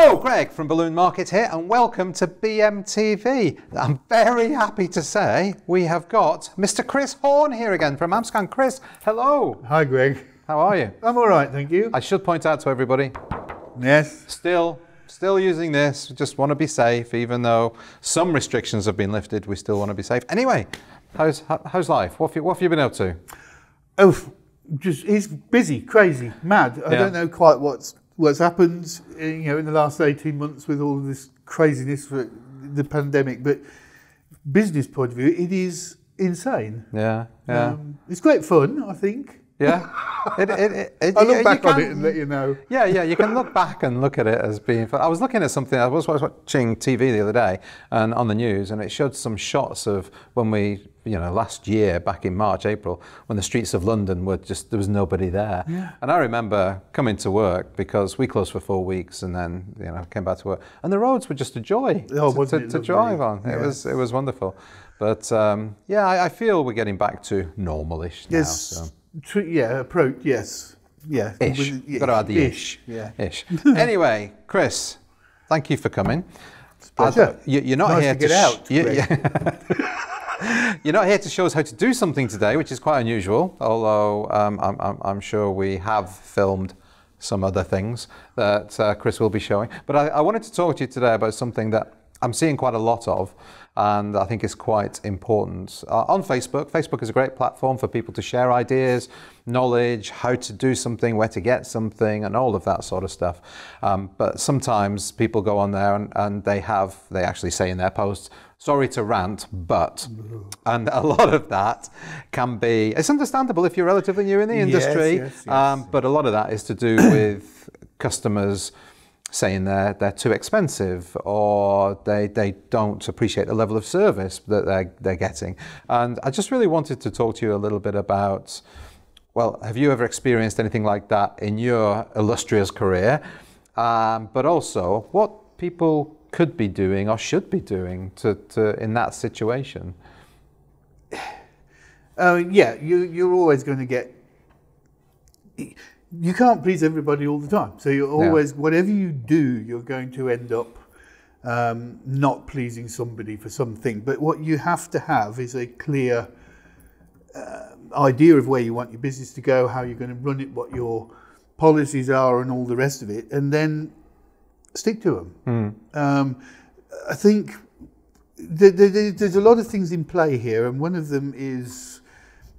Hello, Greg from Balloon Market here, and welcome to BMTV. I'm very happy to say we have got Mr. Chris Horne here again from Amscan. Chris, hello. Hi, Greg. How are you? I'm all right, thank you. I should point out to everybody, Yes. still using this. Just want to be safe, even though some restrictions have been lifted. We still want to be safe. Anyway, how's life? What have you been up to? Oh, it's busy, crazy, mad. I don't know quite what's happened, in the last 18 months with all of this craziness for the pandemic. But business point of view, it is insane. Yeah. It's great fun, I think. Yeah. I'll look back on it and let you know. Yeah, you can look back and look at it as being fun. I was looking at something, I was watching TV the other day and on the news, and it showed some shots of when we, last year, back in March, April, when the streets of London were there was nobody there. Yeah. And I remember coming to work because we closed for 4 weeks and then, came back to work. And the roads were just a joy to drive on. Yes. It was wonderful. But I feel we're getting back to normal-ish now. Yes. So. Approach, yes. Yeah. Ish. Got to add the ish. Yeah. Ish. Anyway, Chris, thank you for coming. Pleasure. You're not nice here to get out. You're not here to show us how to do something today, which is quite unusual, although I'm sure we have filmed some other things that Chris will be showing. But I wanted to talk to you today about something that I'm seeing quite a lot of, and I think it's quite important. On Facebook. Facebook is a great platform for people to share ideas, knowledge, how to do something, where to get something, and all of that sort of stuff. But sometimes people go on there and they actually say in their posts, sorry to rant, but, and a lot of that can be, it's understandable if you're relatively new in the industry, yes. But a lot of that is to do with customers saying they're too expensive, or they don't appreciate the level of service that they're getting. And I just really wanted to talk to you a little bit about, well, have you ever experienced anything like that in your illustrious career? But also what people could be doing or should be doing to in that situation. You're always going to get. You can't please everybody all the time. So you're always, whatever you do, you're going to end up not pleasing somebody for something. But what you have to have is a clear idea of where you want your business to go, how you're going to run it, what your policies are, and all the rest of it, and then stick to them. I think there's a lot of things in play here, and one of them is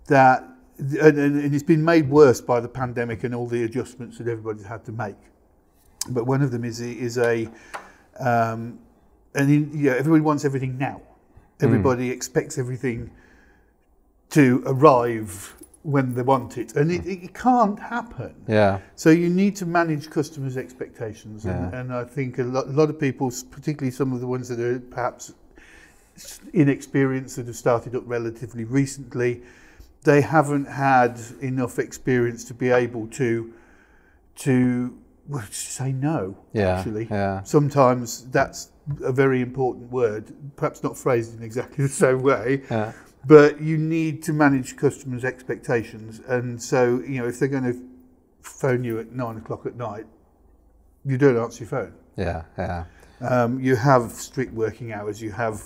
that, and it's been made worse by the pandemic and all the adjustments that everybody's had to make. But one of them is everybody wants everything now. Everybody expects everything to arrive when they want it, and it can't happen. Yeah. So you need to manage customers' expectations, and I think a lot of people, particularly some of the ones that are perhaps inexperienced, that have started up relatively recently, they haven't had enough experience to be able to say no. Actually, sometimes that's a very important word, perhaps not phrased in exactly the same way. But you need to manage customers' expectations, and so if they're going to phone you at 9 o'clock at night, you don't answer your phone. You have strict working hours. You have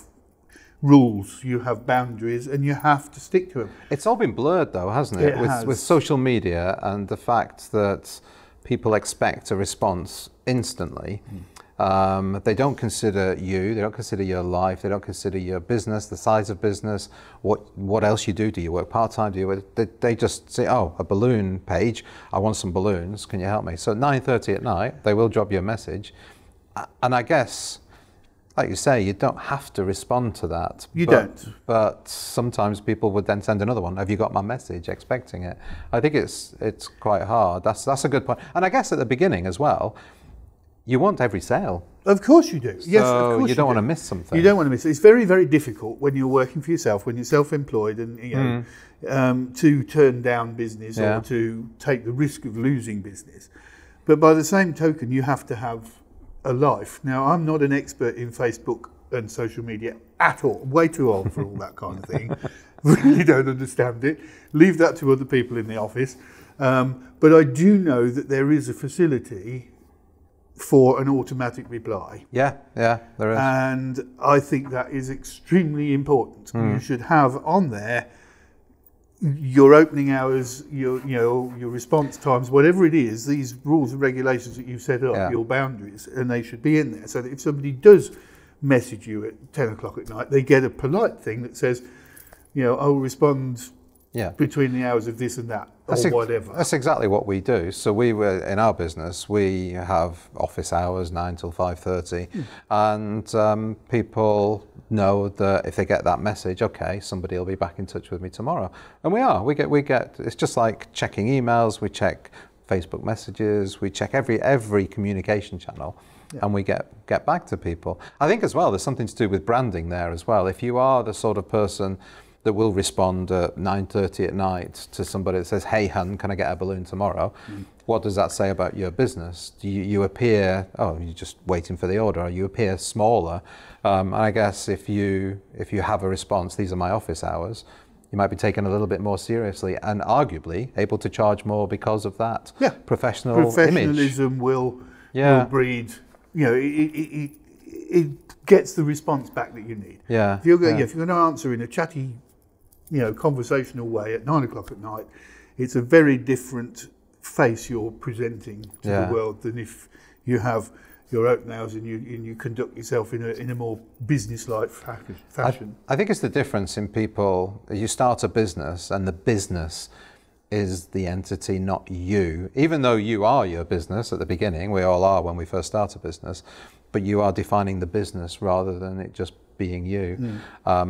rules, you have boundaries, and you have to stick to them. It's all been blurred though, hasn't it? With social media and the fact that people expect a response instantly. They don't consider you, they don't consider your life, they don't consider your business, the size of business, what else you do. Do you work part-time? They just say, oh, a balloon page, I want some balloons, can you help me? So at 9:30 at night, they will drop you a message. And I guess, like you say, you don't have to respond to that. You don't. But sometimes people would then send another one. Have you got my message? Expecting it. I think it's quite hard. That's a good point. And I guess at the beginning as well, you want every sale. Of course you do. Yes, of course you don't want to miss something. You don't want to miss it. It's very, very difficult when you're working for yourself, when you're self-employed, and to turn down business or to take the risk of losing business. But by the same token, you have to have a life. Now, I'm not an expert in Facebook and social media at all. Way too old for all that kind of thing. Really don't understand it. Leave that to other people in the office. But I do know that there is a facility for an automatic reply. Yeah, there is. And I think that is extremely important. You should have on there your opening hours, your response times, whatever it is, these rules and regulations that you've set up, your boundaries, and they should be in there so that if somebody does message you at 10 o'clock at night, they get a polite thing that says, I'll respond between the hours of this and that, or whatever. That's exactly what we do. So in our business, we have office hours 9 till 5:30, and people know that if they get that message, okay, somebody will be back in touch with me tomorrow, and we get. It's just like checking emails. We check Facebook messages. We check every communication channel. And we get back to people. I think as well, there's something to do with branding there as well. If you are the sort of person that will respond at 9:30 at night to somebody that says, "Hey, hun, can I get a balloon tomorrow?" What does that say about your business? Do you appear, you're just waiting for the order, or you appear smaller? And I guess if you have a response, these are my office hours, you might be taken a little bit more seriously and arguably able to charge more because of that professionalism image. will breed. It gets the response back that you need. Yeah. If you're going to answer in a chatty, conversational way at 9 o'clock at night, it's a very different face you're presenting to the world than if you have your open hours and you conduct yourself in a more business-like fashion. I think it's the difference in people. You start a business, and the business is the entity, not you. Even though you are your business at the beginning, we all are when we first start a business, but you are defining the business rather than it just being you.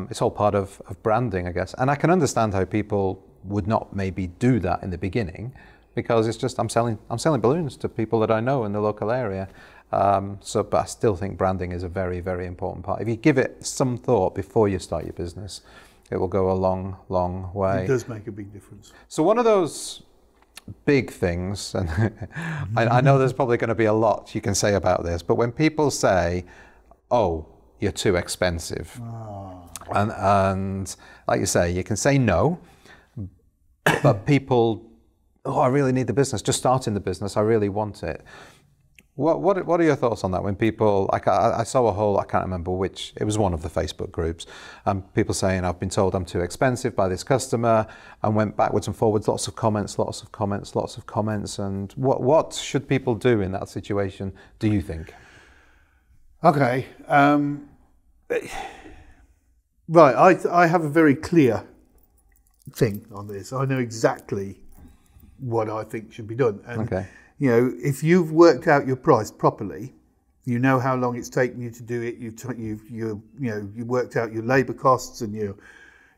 It's all part of branding, I guess. And I can understand how people would not maybe do that in the beginning, because it's just I'm selling balloons to people that I know in the local area. But I still think branding is a very, very important part. If you give it some thought before you start your business, it will go a long, long way. It does make a big difference. So one of those big things, and I know there's probably going to be a lot you can say about this, but when people say, "Oh, you're too expensive," and like you say, you can say no, but people, I really need the business, just starting the business, I really want it. What are your thoughts on that? When people, I saw a whole, I can't remember which, it was one of the Facebook groups, people saying, "I've been told I'm too expensive by this customer," and went backwards and forwards, lots of comments, and what should people do in that situation, do you think? Okay, right, I have a very clear thing on this. I know exactly what I think should be done. And if you've worked out your price properly, you know how long it's taken you to do it. You worked out your labour costs and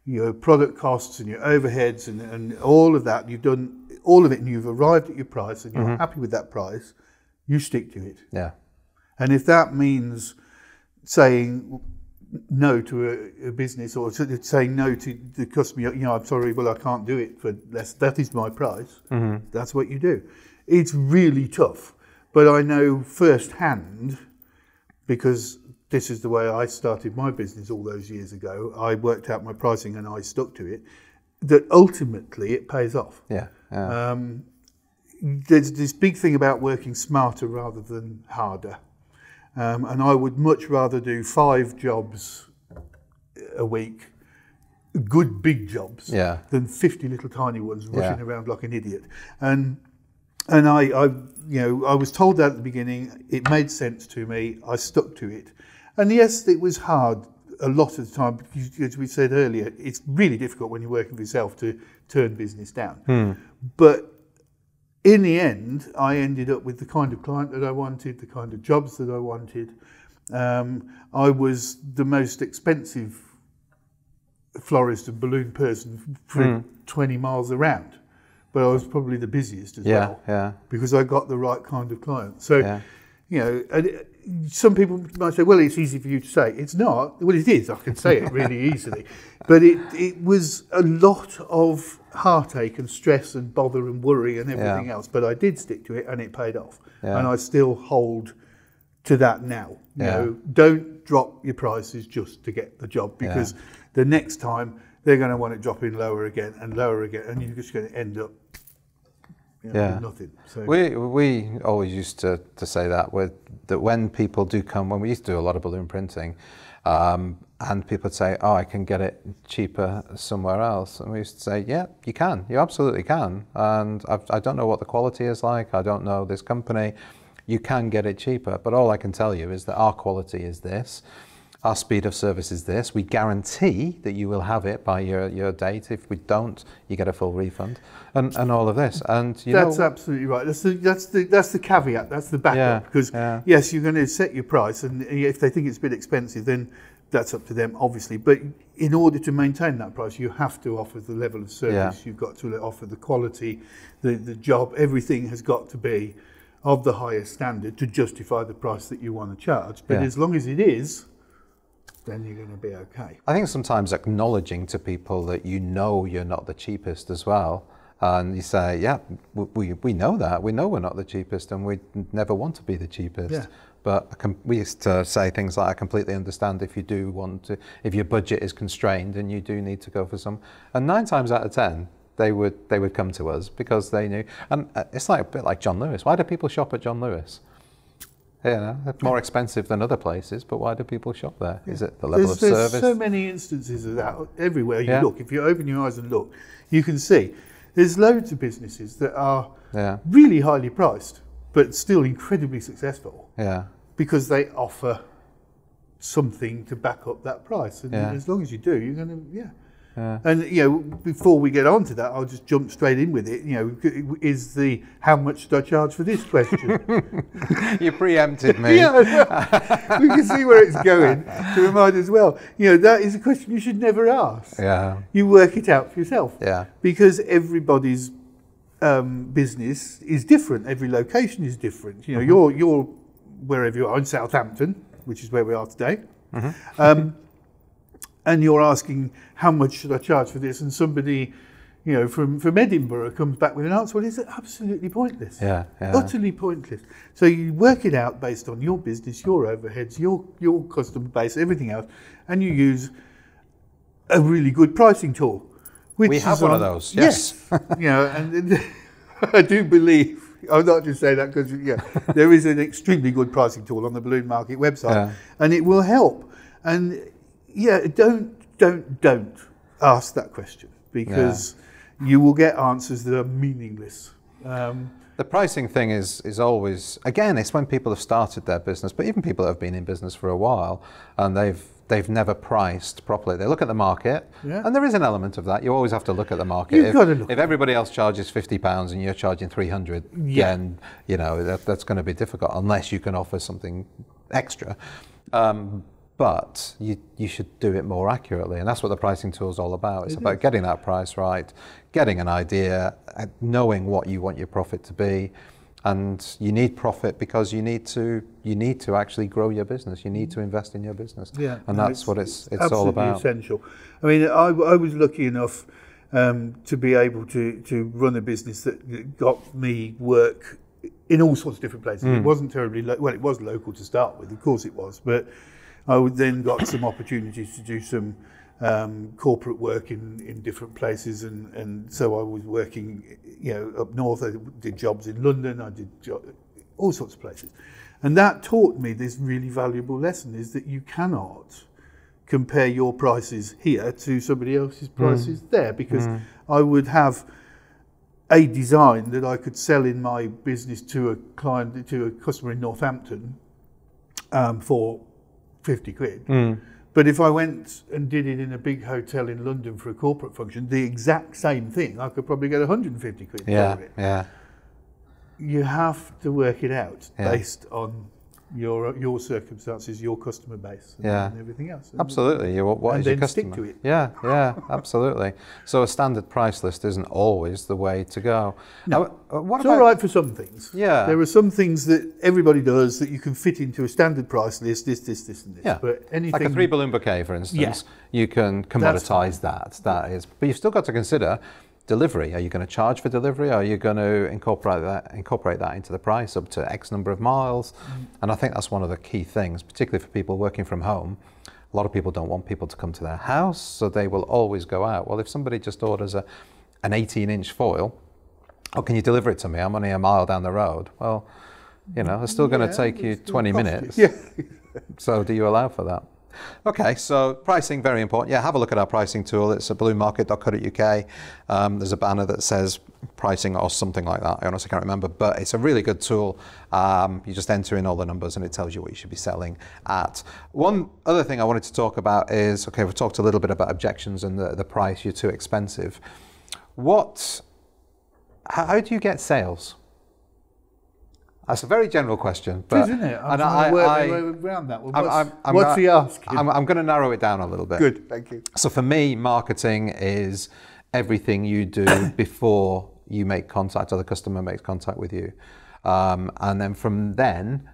your product costs and your overheads and all of that. You've done all of it, and you've arrived at your price, and you're happy with that price. You stick to it. Yeah. And if that means saying no to a business, or saying no to the customer, I'm sorry, well, I can't do it for less. That is my price. That's what you do. It's really tough, but I know firsthand, because this is the way I started my business all those years ago. I worked out my pricing and I stuck to it, that ultimately it pays off. There's this big thing about working smarter rather than harder. And I would much rather do 5 jobs a week, good big jobs, than 50 little tiny ones rushing around like an idiot. And I was told that at the beginning. It made sense to me. I stuck to it. And yes, it was hard a lot of the time, because as we said earlier, it's really difficult when you're working for yourself to turn business down. But in the end, I ended up with the kind of client that I wanted, the kind of jobs that I wanted. I was the most expensive florist and balloon person for 20 miles around. But I was probably the busiest as well, because I got the right kind of client. So, some people might say, well, it's easy for you to say. It's not. Well, it is. I can say it really easily. But it was a lot of heartache and stress and bother and worry and everything else. But I did stick to it, and it paid off. And I still hold to that now. You know, don't drop your prices just to get the job, because the next time they're going to want it dropping lower again, and you're just going to end up, with nothing. So we always used to say that when people do come, when we used to do a lot of balloon printing, and people would say, oh, I can get it cheaper somewhere else. And we used to say, yeah, you can. You absolutely can. And I don't know what the quality is like. I don't know this company. You can get it cheaper. But all I can tell you is that our quality is this. Our speed of service is this. We guarantee that you will have it by your date. If we don't, you get a full refund, and all of this. And that's absolutely right. That's the caveat. That's the backup. Because yes, you're going to set your price, and if they think it's a bit expensive, then that's up to them, obviously. But in order to maintain that price, you have to offer the level of service. You've got to offer the quality, the job. Everything has got to be of the highest standard to justify the price that you want to charge. But as long as it is, then you're going to be okay. I think sometimes acknowledging to people that you're not the cheapest as well, and you say, yeah, we know that, we know we're not the cheapest, and we never want to be the cheapest. Yeah. But we used to say things like, I completely understand if you do want to, if your budget is constrained and you do need to go for some. And 9 times out of 10, they would come to us because they knew. And it's like a bit like John Lewis. Why do people shop at John Lewis? It's more expensive than other places, but why do people shop there? Is it the level of service? There's so many instances of that everywhere you look. If you open your eyes and look, you can see there's loads of businesses that are really highly priced, but still incredibly successful. Yeah. Because they offer something to back up that price, and as long as you do, you're going to And before we get on to that, I'll just jump straight in with it. Is the how much should I charge for this question? You preempted me. We can see where it's going to remind as well. That is a question you should never ask. Yeah, you work it out for yourself. Yeah, because everybody's business is different. Every location is different. You're wherever you are in Southampton, which is where we are today. And you're asking, how much should I charge for this? And somebody, from Edinburgh comes back with an answer. Well, it's absolutely pointless. Utterly pointless. So you work it out based on your business, your overheads, your customer base, everything else, and you use a really good pricing tool. We have one of those. Yes. And I do believe. I'm not just saying that because there is an extremely good pricing tool on the Balloon Market website, and it will help. And don't ask that question, because you will get answers that are meaningless. The pricing thing is always, again, it's when people have started their business, but even people that have been in business for a while and they've never priced properly. They look at the market, and there is an element of that. You always have to look at the market. You've got to look. If everybody else charges £50 and you're charging 300, then that's going to be difficult unless you can offer something extra. But you should do it more accurately, and that's what the pricing tool is all about. It's about getting that price right, getting an idea, knowing what you want your profit to be, and you need profit because you need to actually grow your business. You need to invest in your business, and that's what it's all about. Essential. I mean, I was lucky enough to be able to run a business that got me work in all sorts of different places. It wasn't terribly it was local to start with, of course it was, but I then got some opportunities to do some corporate work in different places, and so I was working, up north. I did jobs in London. I did all sorts of places, and that taught me this really valuable lesson: is that you cannot compare your prices here to somebody else's prices there, because I would have a design that I could sell in my business to a customer in Northampton for 50 quid. But if I went and did it in a big hotel in London for a corporate function, the exact same thing, I could probably get 150 quid for it. Yeah. You have to work it out based on your circumstances, your customer base, and everything else. Absolutely. What is your customer? Stick to it. Yeah, absolutely. So a standard price list isn't always the way to go. No, it's all right for some things. Yeah. There are some things that everybody does that you can fit into a standard price list, this, and this. Yeah. But anything like a 3 balloon bouquet, for instance, you can commoditize that. That is, but you've still got to consider delivery. Are you going to charge for delivery? Are you going to incorporate that into the price up to X number of miles? And I think that's one of the key things, particularly for people working from home. A lot of people don't want people to come to their house, so they will always go out. Well, if somebody just orders an 18-inch foil, oh, can you deliver it to me? I'm only a mile down the road. Well, you know, it's still going to take you 20 minutes. Yeah. So do you allow for that? Okay, so pricing, very important. Yeah, have a look at our pricing tool. It's at balloonmarket.co.uk. There's a banner that says pricing or something like that. I honestly can't remember, but it's a really good tool. You just enter in all the numbers and it tells you what you should be selling at. One other thing I wanted to talk about is, okay, we've talked a little bit about objections and the price, you're too expensive. How do you get sales? That's a very general question. But, isn't it? I'm trying to work my way around that. Well, what's he asking? I'm going to narrow it down a little bit. Good, thank you. So for me, marketing is everything you do before you make contact or the customer makes contact with you. And then from then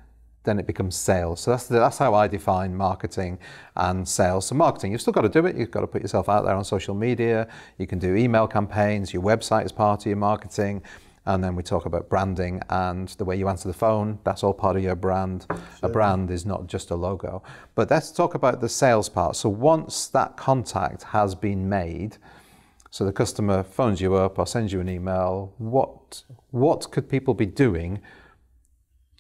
it becomes sales. So that's how I define marketing and sales. So marketing, you've still got to do it. You've got to put yourself out there on social media. You can do email campaigns. Your website is part of your marketing. And then we talk about branding and the way you answer the phone. That's all part of your brand. Sure. A brand is not just a logo. But let's talk about the sales part. So once that contact has been made, so the customer phones you up or sends you an email, what could people be doing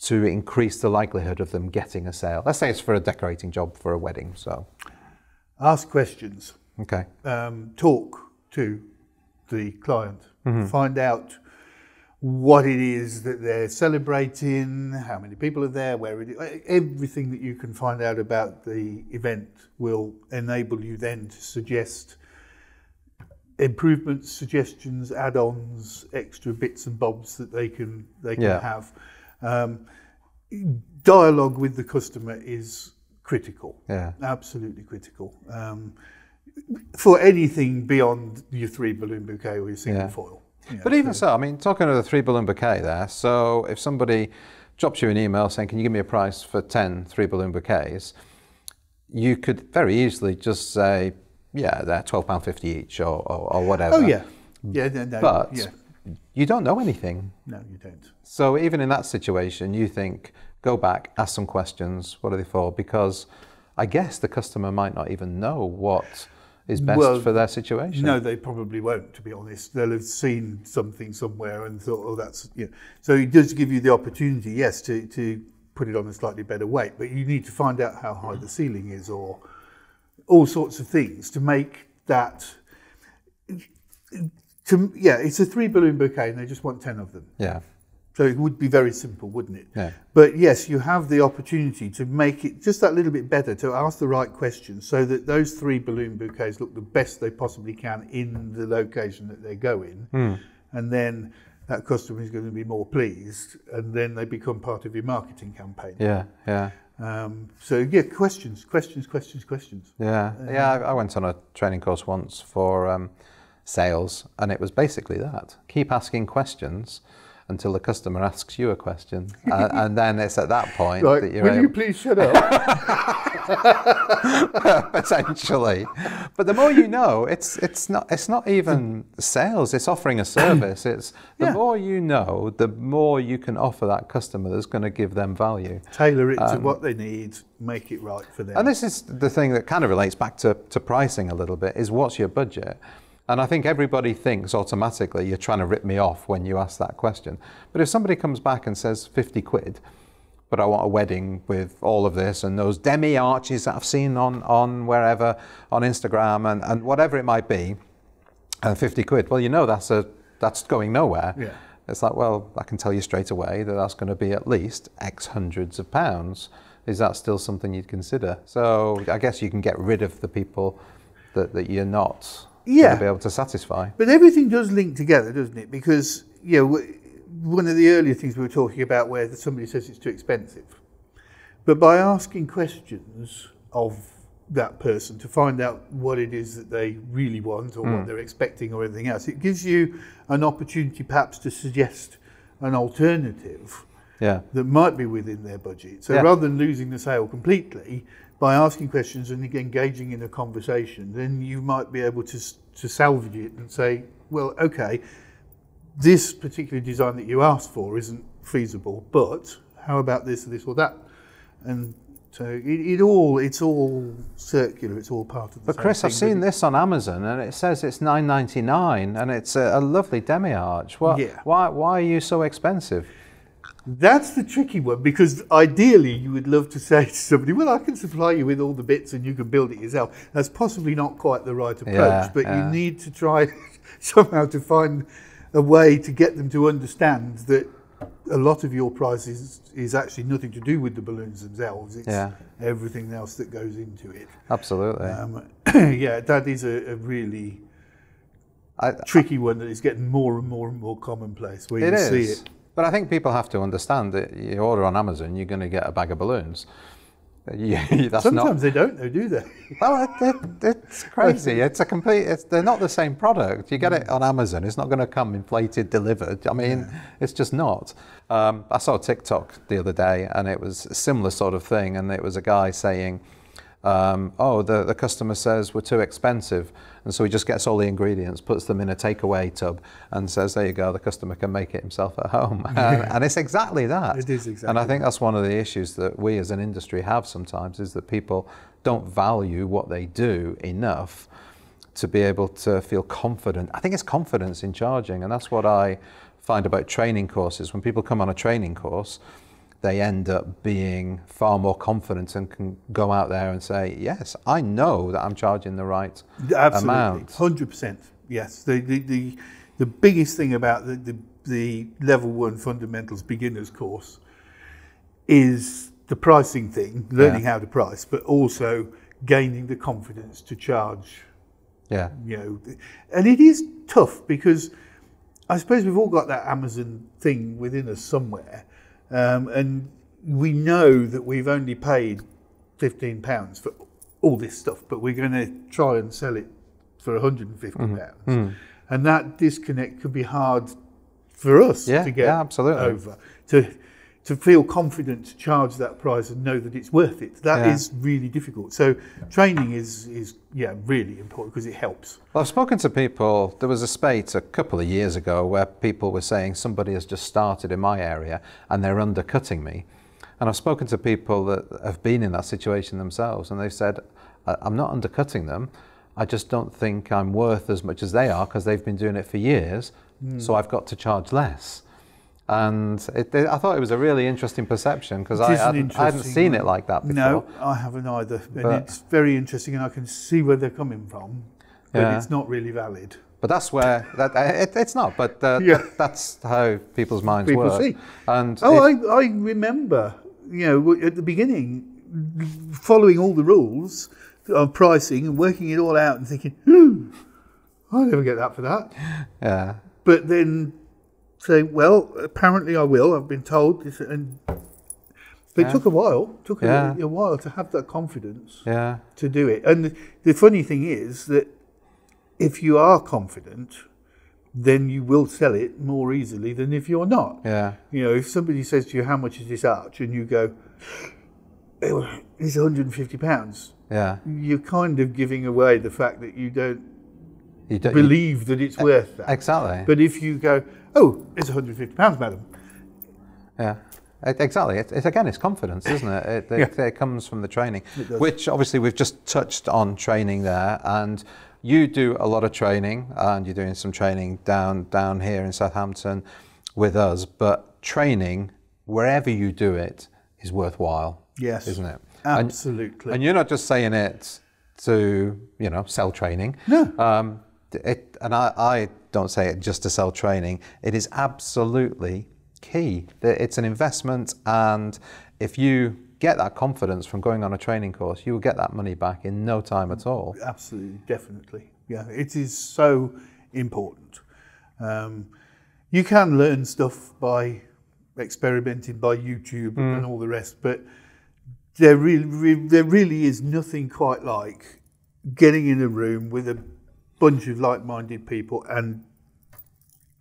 to increase the likelihood of them getting a sale? Let's say it's for a decorating job for a wedding. So ask questions. Okay. Talk to the client. Mm-hmm. Find out what it is that they're celebrating, how many people are there, where it is. Everything that you can find out about the event will enable you then to suggest improvements, suggestions, add-ons, extra bits and bobs that they can have. Dialogue with the customer is critical. Yeah, absolutely critical. For anything beyond your 3 balloon bouquet or your single foil. Yeah, but even so, I mean, talking of the 3 balloon bouquet there, so if somebody drops you an email saying, can you give me a price for 10 3 balloon bouquets, you could very easily just say, yeah, they're £12.50 each or whatever. Oh, yeah. Yeah, no, but you don't know anything. No, you don't. So even in that situation, you think, go back, ask some questions, what are they for? Because I guess the customer might not even know what is best for their situation. No, they probably won't, to be honest. They'll have seen something somewhere and thought, oh, that's, you know. So it does give you the opportunity, yes, to put it on a slightly better weight, but you need to find out how high the ceiling is or all sorts of things to make that, it's a 3 balloon bouquet and they just want 10 of them. Yeah. So it would be very simple, wouldn't it? Yeah. But yes, you have the opportunity to make it just that little bit better, to ask the right questions so that those 3 balloon bouquets look the best they possibly can in the location that they go in. And then that customer is going to be more pleased and then they become part of your marketing campaign. Yeah, yeah. So yeah, questions. Yeah, I went on a training course once for sales and it was basically that. Keep asking questions until the customer asks you a question, and then it's at that point that you're will you please shut up? Potentially, but the more you know, it's not even sales. It's offering a service. It's the more you know, the more you can offer that customer that's going to give them value. Tailor it to what they need, make it right for them. And this is the thing that kind of relates back to pricing a little bit. Is what's your budget? And I think everybody thinks automatically you're trying to rip me off when you ask that question. But if somebody comes back and says 50 quid, but I want a wedding with all of this and those demi arches that I've seen on wherever, on Instagram and whatever it might be, 50 quid, well, you know that's going nowhere. Yeah. It's like, well, I can tell you straight away that that's going to be at least X hundreds of pounds. Is that still something you'd consider? So I guess you can get rid of the people that you're not to be able to satisfy. But everything does link together, doesn't it? Because, you know, one of the earlier things we were talking about where somebody says it's too expensive. But by asking questions of that person to find out what it is that they really want or what they're expecting or anything else, it gives you an opportunity perhaps to suggest an alternative that might be within their budget. So rather than losing the sale completely, by asking questions and engaging in a conversation, then you might be able to salvage it and say, well, okay, this particular design that you asked for isn't feasible, but how about this or this or that? And So it's all circular. It's all part of the But same Chris, thing. I've seen this on Amazon, and it says it's $9.99, and it's a lovely demi-arch. Why are you so expensive? That's the tricky one, because ideally you would love to say to somebody, well, I can supply you with all the bits and you can build it yourself. That's possibly not quite the right approach, but you need to try somehow to find a way to get them to understand that a lot of your price is actually nothing to do with the balloons themselves. It's everything else that goes into it. Absolutely. Yeah, that is a really tricky one that is getting more and more and more commonplace where you see it. But I think people have to understand that you order on Amazon, you're going to get a bag of balloons. Sometimes they don't, though, do they? Well, it's crazy. They're not the same product. You get it on Amazon, it's not going to come inflated, delivered. I mean, it's just not. I saw a TikTok the other day, and it was a similar sort of thing, and it was a guy saying, the customer says we're too expensive, and so he just gets all the ingredients, puts them in a takeaway tub, and says, there you go, the customer can make it himself at home. And it's exactly that. It is exactly. And I think that's one of the issues that we as an industry have sometimes, is that people don't value what they do enough to be able to feel confident. I think it's confidence in charging, and that's what I find about training courses. When people come on a training course, they end up being far more confident and can go out there and say, yes, I know that I'm charging the right amount. 100%, yes. The biggest thing about the Level 1 Fundamentals Beginners course is the pricing thing, learning how to price, but also gaining the confidence to charge. Yeah. You know, and it is tough, because I suppose we've all got that Amazon thing within us somewhere. And we know that we've only paid £15 for all this stuff, but we're going to try and sell it for £150. And that disconnect could be hard for us to get over. To feel confident to charge that price and know that it's worth it. That is really difficult. So training is really important, because it helps. Well, I've spoken to people. There was a spate a couple of years ago where people were saying somebody has just started in my area and they're undercutting me. And I've spoken to people that have been in that situation themselves, and they've said, I'm not undercutting them. I just don't think I'm worth as much as they are, because they've been doing it for years. So I've got to charge less. And I thought it was a really interesting perception, because I hadn't seen it like that before. No, I haven't either. And it's very interesting, and I can see where they're coming from, but it's not really valid. But that's where it's not. But that's how people's minds work. See. And I remember, at the beginning, following all the rules of pricing and working it all out, and thinking, I'll never get that for that. Yeah. But then say, well, apparently I will. I've been told this, but it took a while. It took a while to have that confidence to do it. And the funny thing is that if you are confident, then you will sell it more easily than if you're not. Yeah. If somebody says to you, how much is this arch? And you go, it's £150. Yeah. You're kind of giving away the fact that you don't believe that it's worth that. Exactly. But if you go, oh, it's £150, madam. Yeah, exactly. It's confidence, isn't it? It comes from the training, which obviously we've just touched on training there. And you do a lot of training, and you're doing some training down here in Southampton with us. But training, wherever you do it, is worthwhile. Yes, isn't it? Absolutely. And you're not just saying it to sell training. No. And I don't say it just to sell training. It is absolutely key. It's an investment, and if you get that confidence from going on a training course, you will get that money back in no time at all. Absolutely, definitely. Yeah, it is so important. You can learn stuff by experimenting, by YouTube and all the rest, but there really is nothing quite like getting in a room with a bunch of like-minded people and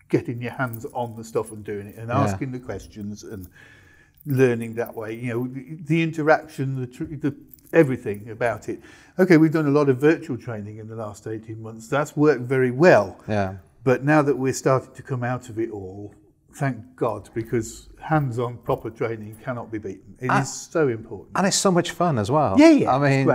getting your hands on the stuff and doing it, and asking the questions and learning that way. The interaction, the everything about it. Okay, we've done a lot of virtual training in the last 18 months. That's worked very well. Yeah. But now that we're starting to come out of it all, thank God, because hands-on proper training cannot be beaten. It is so important. And it's so much fun as well. Yeah. I mean,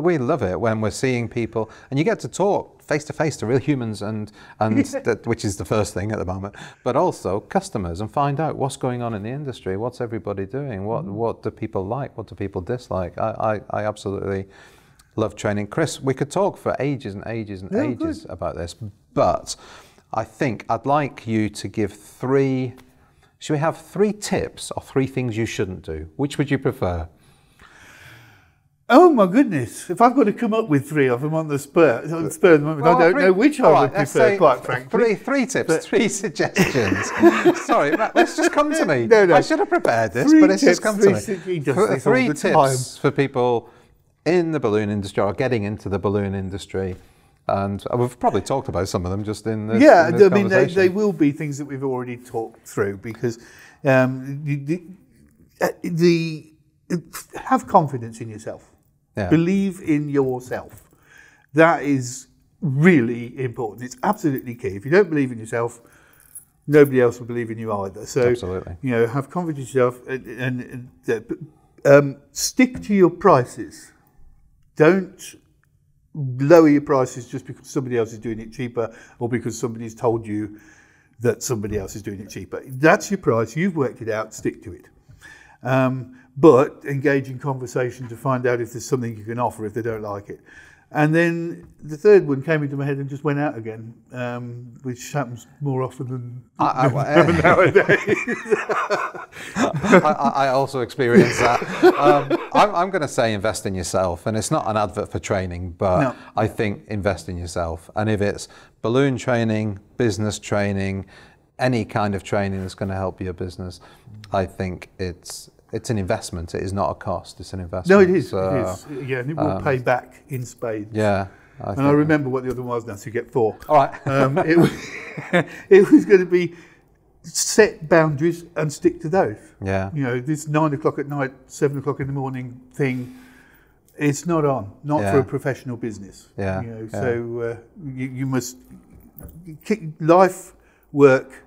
we love it when we're seeing people, and you get to talk face-to-face to real humans, and that, which is the first thing at the moment, but also customers, and find out what's going on in the industry, what's everybody doing, what do people like, what do people dislike. I absolutely love training. Chris, we could talk for ages and ages and ages about this, but I think I'd like you to give should we have 3 tips or 3 things you shouldn't do? Which would you prefer? Oh my goodness! If I've got to come up with 3 of them on the spur at the moment, I don't know which I would prefer, quite frankly. 3 tips, 3 suggestions. Sorry, Matt, let's just come to me. No. I should have prepared this, but it's just come to me. 3 tips for people in the balloon industry or getting into the balloon industry. And we've probably talked about some of them just in this I mean, they will be things that we've already talked through, because have confidence in yourself. Yeah. Believe in yourself. That is really important. It's absolutely key. If you don't believe in yourself, nobody else will believe in you either. So, absolutely. Have confidence in yourself and stick to your prices. Don't lower your prices just because somebody else is doing it cheaper, or because somebody's told you that somebody else is doing it cheaper. That's your price. You've worked it out. Stick to it. But engage in conversation to find out if there's something you can offer if they don't like it. And then the third one came into my head and just went out again, which happens more often than nowadays. I also experience that. I'm going to say invest in yourself, and it's not an advert for training, but I think invest in yourself. And if it's balloon training, business training, any kind of training that's going to help your business, I think it's an investment. It is not a cost. It's an investment. No, it is. It is. Yeah, and it will pay back in spades. Yeah. I remember what the other one was now, so you get 4. All right. It was going to be set boundaries and stick to those. Yeah. This 9 o'clock at night, 7 o'clock in the morning thing, it's not on. Not for a professional business. Yeah. So you must life, work.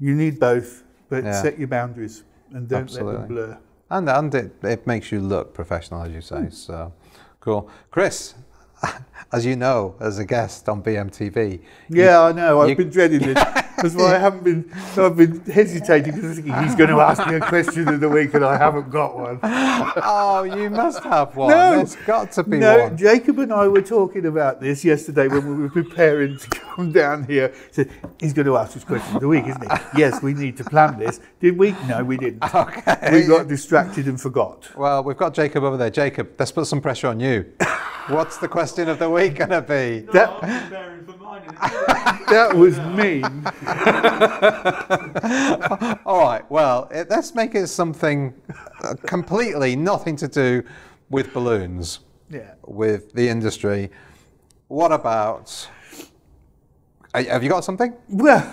You need both, but set your boundaries. And don't let them blur. And it makes you look professional, as you say. So, cool. Chris, as you know, as a guest on BMTV. Yeah, I know. I've been dreading this. That's why I've been hesitating, because he's going to ask me a question of the week and I haven't got one. Oh, you must have one. No, there's got to be one. No, Jacob and I were talking about this yesterday when we were preparing to come down here. He said, he's going to ask us question of the week, isn't he? Yes, we need to plan this. Did we? No, we didn't. Okay. We got distracted and forgot. Well, we've got Jacob over there. Jacob, let's put some pressure on you. What's the question of the week going to be? That was mean. All right, well, let's make it something completely nothing to do with balloons, with the industry. What about, have you got something? Well,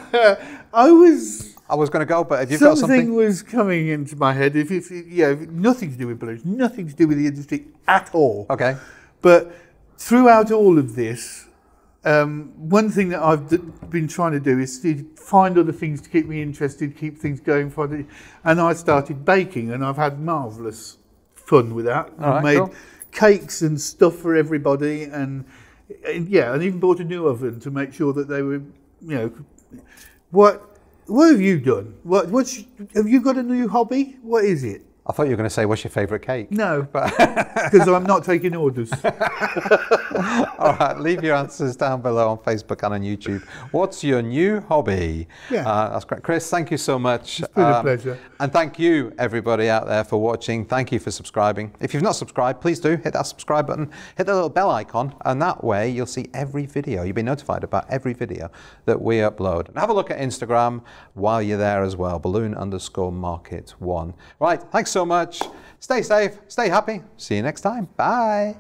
I was going to go, but have you got something? Something was coming into my head. Nothing to do with balloons, nothing to do with the industry at all. Okay. But throughout all of this, one thing that I've been trying to do is to find other things to keep me interested, keep things going for me. And I started baking, and I've had marvellous fun with that. I've made cakes and stuff for everybody, and even bought a new oven to make sure that they were, What have you done? Have you got a new hobby? What is it? I thought you were going to say, what's your favourite cake? No, because I'm not taking orders. All right, leave your answers down below on Facebook and on YouTube. What's your new hobby? Yeah. That's great. Chris, thank you so much. It's been a pleasure. And thank you, everybody out there, for watching. Thank you for subscribing. If you've not subscribed, please do hit that subscribe button, hit the little bell icon, and that way you'll see every video. You'll be notified about every video that we upload. And have a look at Instagram while you're there as well, balloon_market1. Right, thanks so much. Stay safe, stay happy. See you next time. Bye.